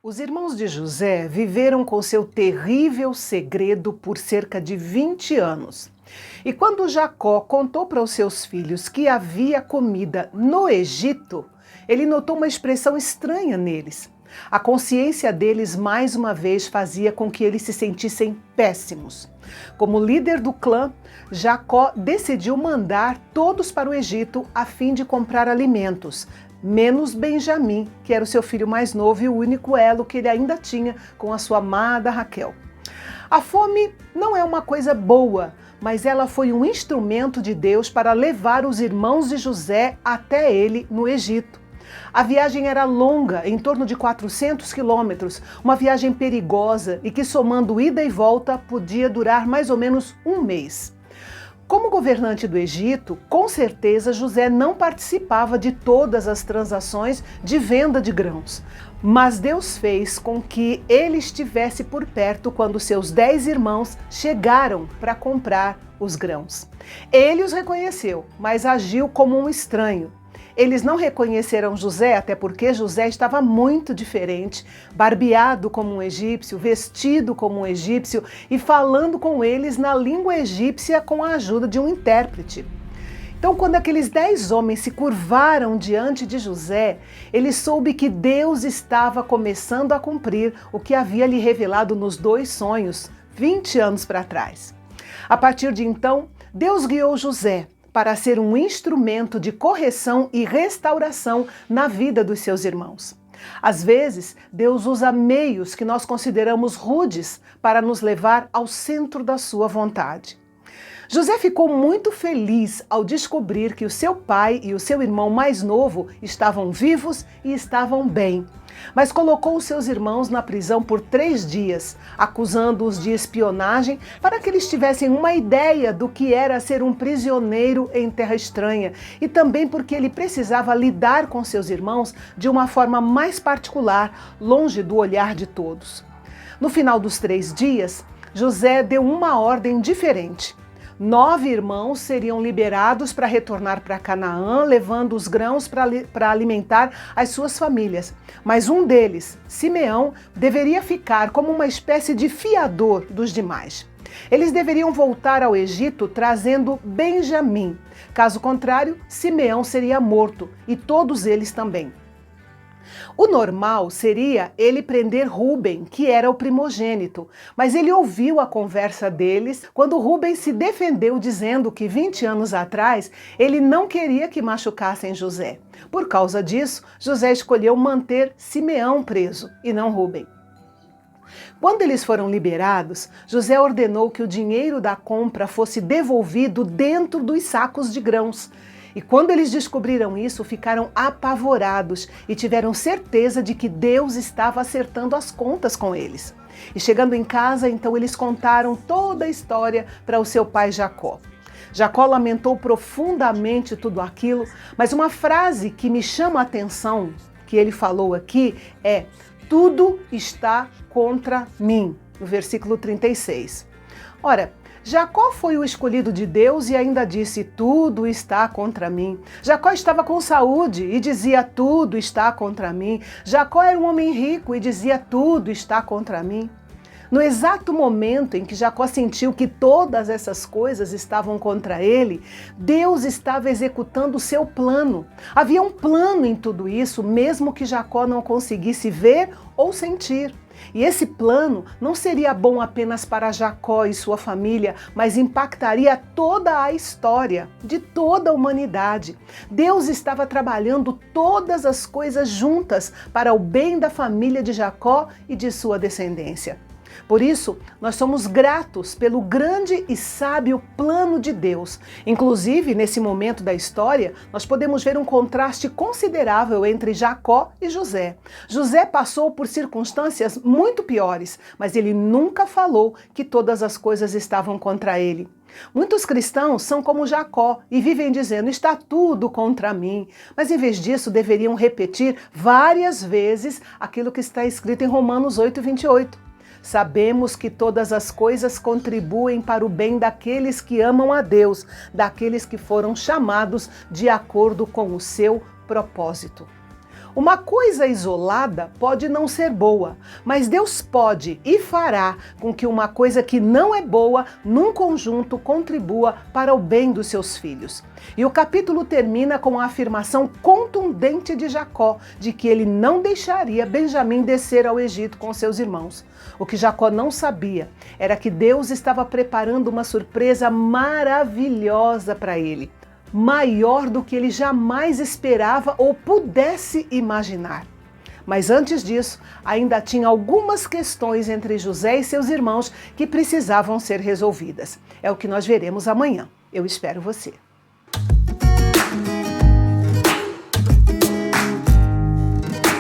Os irmãos de José viveram com seu terrível segredo por cerca de 20 anos. E quando Jacó contou para os seus filhos que havia comida no Egito, ele notou uma expressão estranha neles. A consciência deles mais uma vez fazia com que eles se sentissem péssimos. Como líder do clã, Jacó decidiu mandar todos para o Egito a fim de comprar alimentos, menos Benjamim, que era o seu filho mais novo e o único elo que ele ainda tinha com a sua amada Raquel. A fome não é uma coisa boa, mas ela foi um instrumento de Deus para levar os irmãos de José até ele no Egito. A viagem era longa, em torno de 400 quilômetros, uma viagem perigosa e que, somando ida e volta, podia durar mais ou menos um mês. Como governante do Egito, com certeza José não participava de todas as transações de venda de grãos. Mas Deus fez com que ele estivesse por perto quando seus 10 irmãos chegaram para comprar os grãos. Ele os reconheceu, mas agiu como um estranho. Eles não reconheceram José, até porque José estava muito diferente, barbeado como um egípcio, vestido como um egípcio e falando com eles na língua egípcia com a ajuda de um intérprete. Então, quando aqueles 10 homens se curvaram diante de José, ele soube que Deus estava começando a cumprir o que havia lhe revelado nos 2 sonhos, 20 anos para trás. A partir de então, Deus guiou José para ser um instrumento de correção e restauração na vida dos seus irmãos. Às vezes, Deus usa meios que nós consideramos rudes para nos levar ao centro da sua vontade. José ficou muito feliz ao descobrir que o seu pai e o seu irmão mais novo estavam vivos e estavam bem. Mas colocou os seus irmãos na prisão por 3 dias, acusando-os de espionagem para que eles tivessem uma ideia do que era ser um prisioneiro em terra estranha e também porque ele precisava lidar com seus irmãos de uma forma mais particular, longe do olhar de todos. No final dos 3 dias, José deu uma ordem diferente. 9 irmãos seriam liberados para retornar para Canaã, levando os grãos para alimentar as suas famílias. Mas um deles, Simeão, deveria ficar como uma espécie de fiador dos demais. Eles deveriam voltar ao Egito trazendo Benjamim. Caso contrário, Simeão seria morto e todos eles também. O normal seria ele prender Rúben, que era o primogênito, mas ele ouviu a conversa deles quando Rúben se defendeu dizendo que 20 anos atrás ele não queria que machucassem José. Por causa disso, José escolheu manter Simeão preso e não Rúben. Quando eles foram liberados, José ordenou que o dinheiro da compra fosse devolvido dentro dos sacos de grãos. E quando eles descobriram isso, ficaram apavorados e tiveram certeza de que Deus estava acertando as contas com eles. E chegando em casa, então eles contaram toda a história para o seu pai Jacó. Jacó lamentou profundamente tudo aquilo, mas uma frase que me chama a atenção, que ele falou aqui, é: tudo está contra mim, no versículo 36. Ora, Jacó foi o escolhido de Deus e ainda disse: tudo está contra mim. Jacó estava com saúde e dizia: tudo está contra mim. Jacó era um homem rico e dizia: tudo está contra mim. No exato momento em que Jacó sentiu que todas essas coisas estavam contra ele, Deus estava executando o seu plano. Havia um plano em tudo isso, mesmo que Jacó não conseguisse ver ou sentir. E esse plano não seria bom apenas para Jacó e sua família, mas impactaria toda a história de toda a humanidade. Deus estava trabalhando todas as coisas juntas para o bem da família de Jacó e de sua descendência. Por isso, nós somos gratos pelo grande e sábio plano de Deus. Inclusive, nesse momento da história, nós podemos ver um contraste considerável entre Jacó e José. José passou por circunstâncias muito piores, mas ele nunca falou que todas as coisas estavam contra ele. Muitos cristãos são como Jacó e vivem dizendo: está tudo contra mim. Mas em vez disso, deveriam repetir várias vezes aquilo que está escrito em Romanos 8:28. Sabemos que todas as coisas contribuem para o bem daqueles que amam a Deus, daqueles que foram chamados de acordo com o seu propósito. Uma coisa isolada pode não ser boa, mas Deus pode e fará com que uma coisa que não é boa, num conjunto, contribua para o bem dos seus filhos. E o capítulo termina com a afirmação contundente de Jacó, de que ele não deixaria Benjamim descer ao Egito com seus irmãos. O que Jacó não sabia era que Deus estava preparando uma surpresa maravilhosa para ele, maior do que ele jamais esperava ou pudesse imaginar. Mas antes disso, ainda tinha algumas questões entre José e seus irmãos que precisavam ser resolvidas. É o que nós veremos amanhã. Eu espero você.